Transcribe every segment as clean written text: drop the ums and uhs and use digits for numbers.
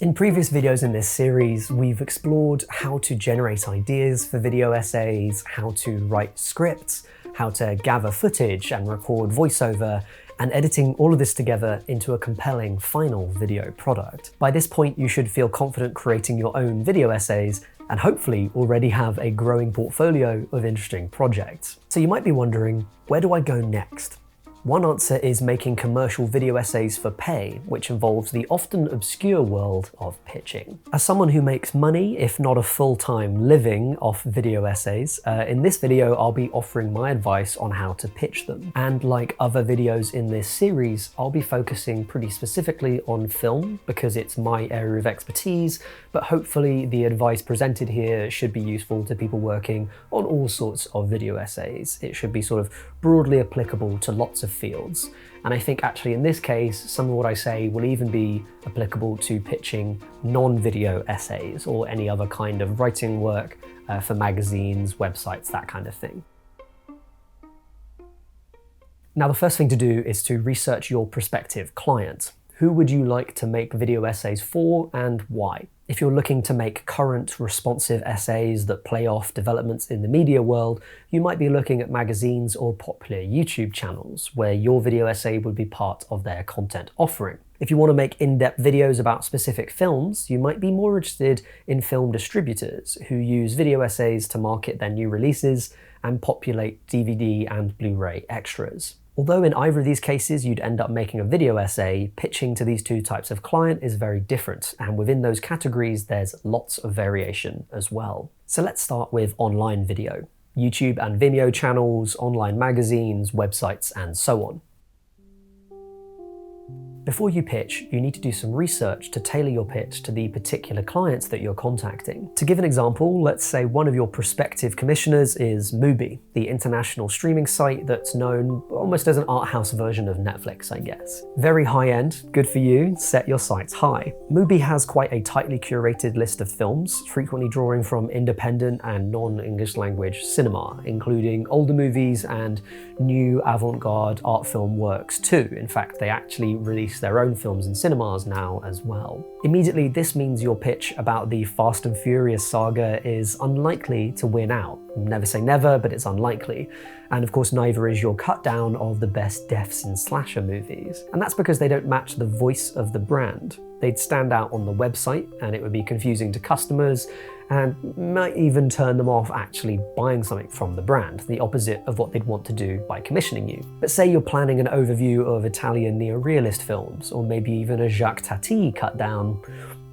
In previous videos in this series, we've explored how to generate ideas for video essays, how to write scripts, how to gather footage and record voiceover, and editing all of this together into a compelling final video product. By this point, you should feel confident creating your own video essays and hopefully already have a growing portfolio of interesting projects. So you might be wondering, where do I go next? One answer is making commercial video essays for pay, which involves the often obscure world of pitching. As someone who makes money, if not a full-time living, off video essays, in this video I'll be offering my advice on how to pitch them. And like other videos in this series, I'll be focusing pretty specifically on film because it's my area of expertise, but hopefully the advice presented here should be useful to people working on all sorts of video essays. It should be sort of broadly applicable to lots of fields. And I think actually in this case, some of what I say will even be applicable to pitching non-video essays or any other kind of writing work for magazines, websites, that kind of thing. Now, the first thing to do is to research your prospective client. Who would you like to make video essays for and why? If you're looking to make current, responsive essays that play off developments in the media world, you might be looking at magazines or popular YouTube channels where your video essay would be part of their content offering. If you want to make in-depth videos about specific films, you might be more interested in film distributors who use video essays to market their new releases and populate DVD and Blu-ray extras. Although in either of these cases you'd end up making a video essay, pitching to these two types of client is very different, and within those categories there's lots of variation as well. So let's start with online video. YouTube and Vimeo channels, online magazines, websites, and so on. Before you pitch, you need to do some research to tailor your pitch to the particular clients that you're contacting. To give an example, let's say one of your prospective commissioners is Mubi, the international streaming site that's known almost as an art house version of Netflix, I guess. Very high-end, good for you, set your sights high. Mubi has quite a tightly curated list of films, frequently drawing from independent and non-English language cinema, including older movies and new avant-garde art film works too. In fact, they actually release their own films in cinemas now as well. Immediately, this means your pitch about the Fast and Furious saga is unlikely to win out. Never say never, but it's unlikely. And of course, neither is your cut down of the best deaths in slasher movies. And that's because they don't match the voice of the brand. They'd stand out on the website, and it would be confusing to customers, and might even turn them off actually buying something from the brand, the opposite of what they'd want to do by commissioning you. But say you're planning an overview of Italian neorealist films, or maybe even a Jacques Tati cut down,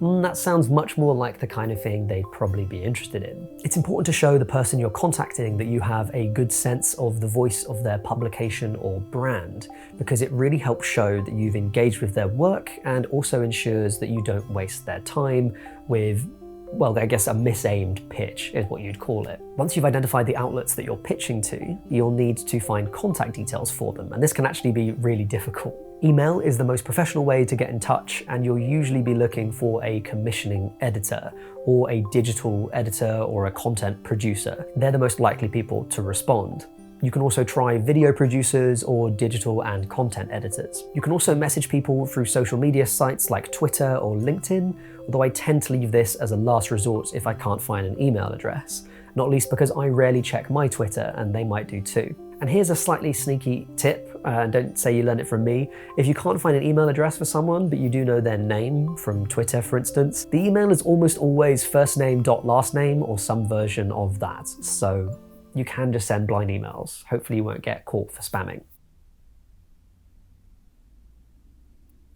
that sounds much more like the kind of thing they'd probably be interested in. It's important to show the person you're contacting that you have a good sense of the voice of their publication or brand, because it really helps show that you've engaged with their work and also ensures that you don't waste their time with, well, I guess a misaimed pitch is what you'd call it. Once you've identified the outlets that you're pitching to, you'll need to find contact details for them, and this can actually be really difficult. Email is the most professional way to get in touch, and you'll usually be looking for a commissioning editor, or a digital editor, or a content producer. They're the most likely people to respond. You can also try video producers or digital and content editors. You can also message people through social media sites like Twitter or LinkedIn, although I tend to leave this as a last resort if I can't find an email address, not least because I rarely check my Twitter and they might do too. And here's a slightly sneaky tip, don't say you learned it from me. If you can't find an email address for someone, but you do know their name, from Twitter for instance, the email is almost always first name dot last name or some version of that. So you can just send blind emails. Hopefully you won't get caught for spamming.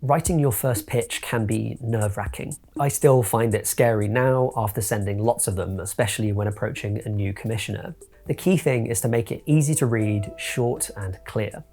Writing your first pitch can be nerve-wracking. I still find it scary now after sending lots of them, especially when approaching a new commissioner. The key thing is to make it easy to read, short and clear.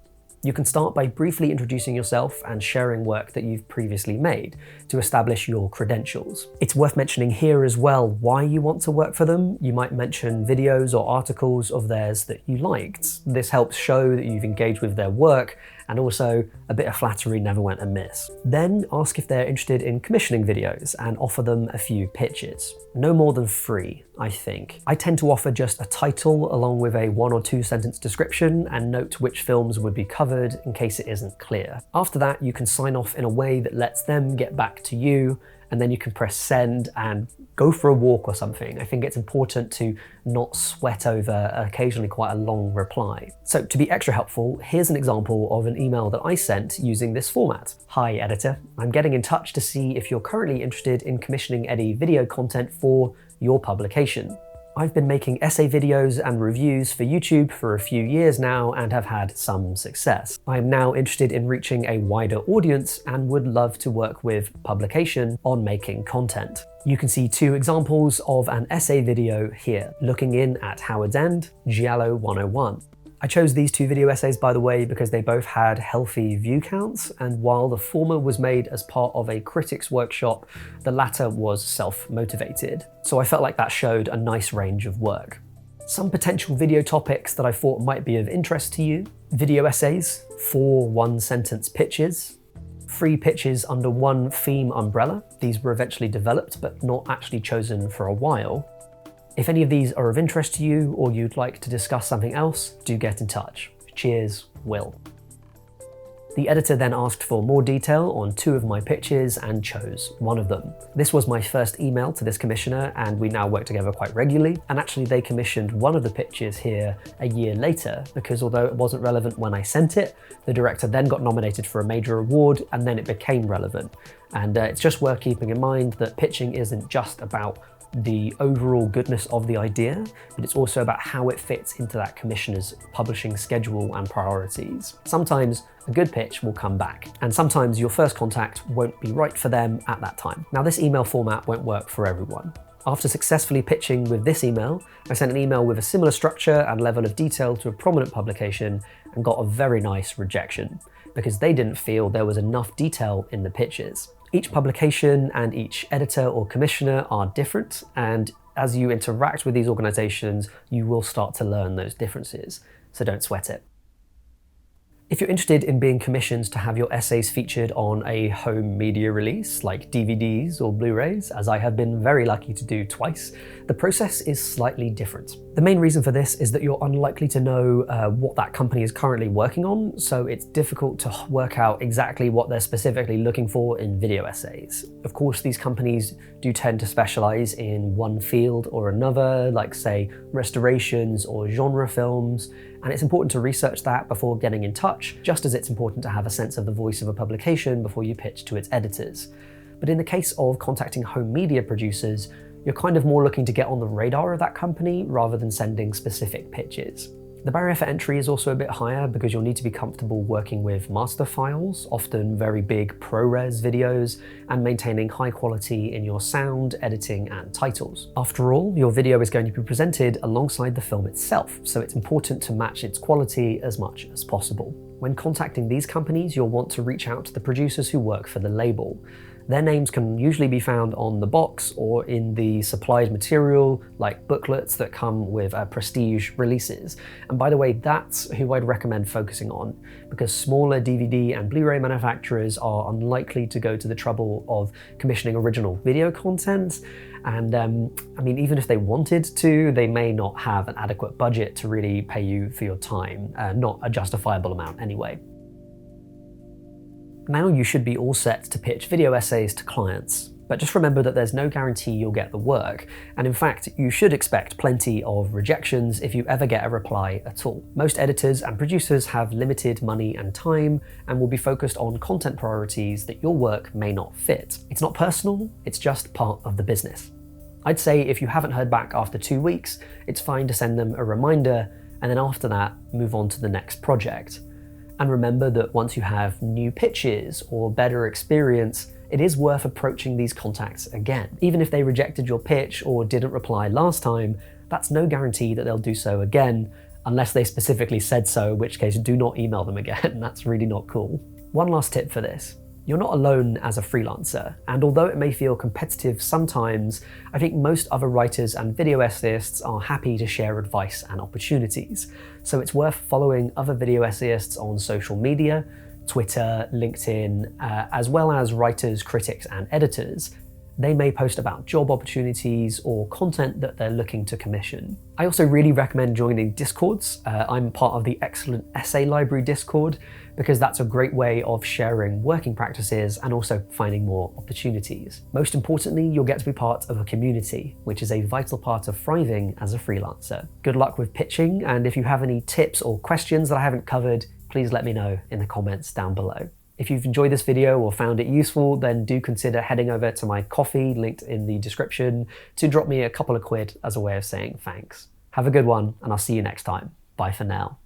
You can start by briefly introducing yourself and sharing work that you've previously made to establish your credentials. It's worth mentioning here as well why you want to work for them. You might mention videos or articles of theirs that you liked. This helps show that you've engaged with their work, and also a bit of flattery never went amiss. Then ask if they're interested in commissioning videos and offer them a few pitches. No more than 3, I think. I tend to offer just a title along with a 1 or 2 sentence description and note which films would be covered in case it isn't clear. After that, you can sign off in a way that lets them get back to you, and and then you can press send and go for a walk or something. I think it's important to not sweat over occasionally quite a long reply. So to be extra helpful, here's an example of an email that I sent using this format. Hi editor, I'm getting in touch to see if you're currently interested in commissioning any video content for your publication. I've been making essay videos and reviews for YouTube for a few years now and have had some success. I'm now interested in reaching a wider audience and would love to work with publication on making content. You can see two examples of an essay video here, looking in at Howard's End, Giallo 101. I chose these two video essays, by the way, because they both had healthy view counts, and while the former was made as part of a critics workshop, the latter was self-motivated. So I felt like that showed a nice range of work. Some potential video topics that I thought might be of interest to you: video essays, 4 one-sentence pitches, 3 pitches under one theme umbrella. These were eventually developed, but not actually chosen for a while. If any of these are of interest to you or you'd like to discuss something else, do get in touch. Cheers, Will. The editor then asked for more detail on 2 of my pitches and chose one of them. This was my first email to this commissioner, and we now work together quite regularly. And actually they commissioned one of the pitches here a year later, because although it wasn't relevant when I sent it, the director then got nominated for a major award and then it became relevant. And it's just worth keeping in mind that pitching isn't just about the overall goodness of the idea, but it's also about how it fits into that commissioner's publishing schedule and priorities. Sometimes a good pitch will come back, and sometimes your first contact won't be right for them at that time. Now, this email format won't work for everyone. After successfully pitching with this email, I sent an email with a similar structure and level of detail to a prominent publication and got a very nice rejection, because they didn't feel there was enough detail in the pitches. Each publication and each editor or commissioner are different, and as you interact with these organizations, you will start to learn those differences, so don't sweat it. If you're interested in being commissioned to have your essays featured on a home media release, like DVDs or Blu-rays, as I have been very lucky to do twice, the process is slightly different. The main reason for this is that you're unlikely to know what that company is currently working on, so it's difficult to work out exactly what they're specifically looking for in video essays. Of course, these companies do tend to specialize in one field or another, like say restorations or genre films, and it's important to research that before getting in touch, just as it's important to have a sense of the voice of a publication before you pitch to its editors. But in the case of contacting home media producers, you're kind of more looking to get on the radar of that company rather than sending specific pitches. The barrier for entry is also a bit higher because you'll need to be comfortable working with master files, often very big ProRes videos, and maintaining high quality in your sound, editing, and titles. After all, your video is going to be presented alongside the film itself, so it's important to match its quality as much as possible. When contacting these companies, you'll want to reach out to the producers who work for the label. Their names can usually be found on the box or in the supplied material, like booklets that come with prestige releases. And by the way, that's who I'd recommend focusing on, because smaller DVD and Blu-ray manufacturers are unlikely to go to the trouble of commissioning original video content. And I mean, even if they wanted to, they may not have an adequate budget to really pay you for your time, not a justifiable amount anyway. Now you should be all set to pitch video essays to clients, but just remember that there's no guarantee you'll get the work, and in fact, you should expect plenty of rejections if you ever get a reply at all. Most editors and producers have limited money and time, and will be focused on content priorities that your work may not fit. It's not personal, it's just part of the business. I'd say if you haven't heard back after 2 weeks, it's fine to send them a reminder, and then after that, move on to the next project. And remember that once you have new pitches or better experience, it is worth approaching these contacts again. Even if they rejected your pitch or didn't reply last time, that's no guarantee that they'll do so again, unless they specifically said so, in which case do not email them again. That's really not cool. One last tip for this. You're not alone as a freelancer, and although it may feel competitive sometimes, I think most other writers and video essayists are happy to share advice and opportunities. So it's worth following other video essayists on social media, Twitter, LinkedIn, as well as writers, critics, and editors, They may post about job opportunities or content that they're looking to commission. I also really recommend joining Discords. I'm part of the excellent Essay Library Discord because that's a great way of sharing working practices and also finding more opportunities. Most importantly, you'll get to be part of a community, which is a vital part of thriving as a freelancer. Good luck with pitching, and if you have any tips or questions that I haven't covered, please let me know in the comments down below. If you've enjoyed this video or found it useful, then do consider heading over to my Ko-fi, linked in the description, to drop me a couple of quid as a way of saying thanks. Have a good one, and I'll see you next time. Bye for now.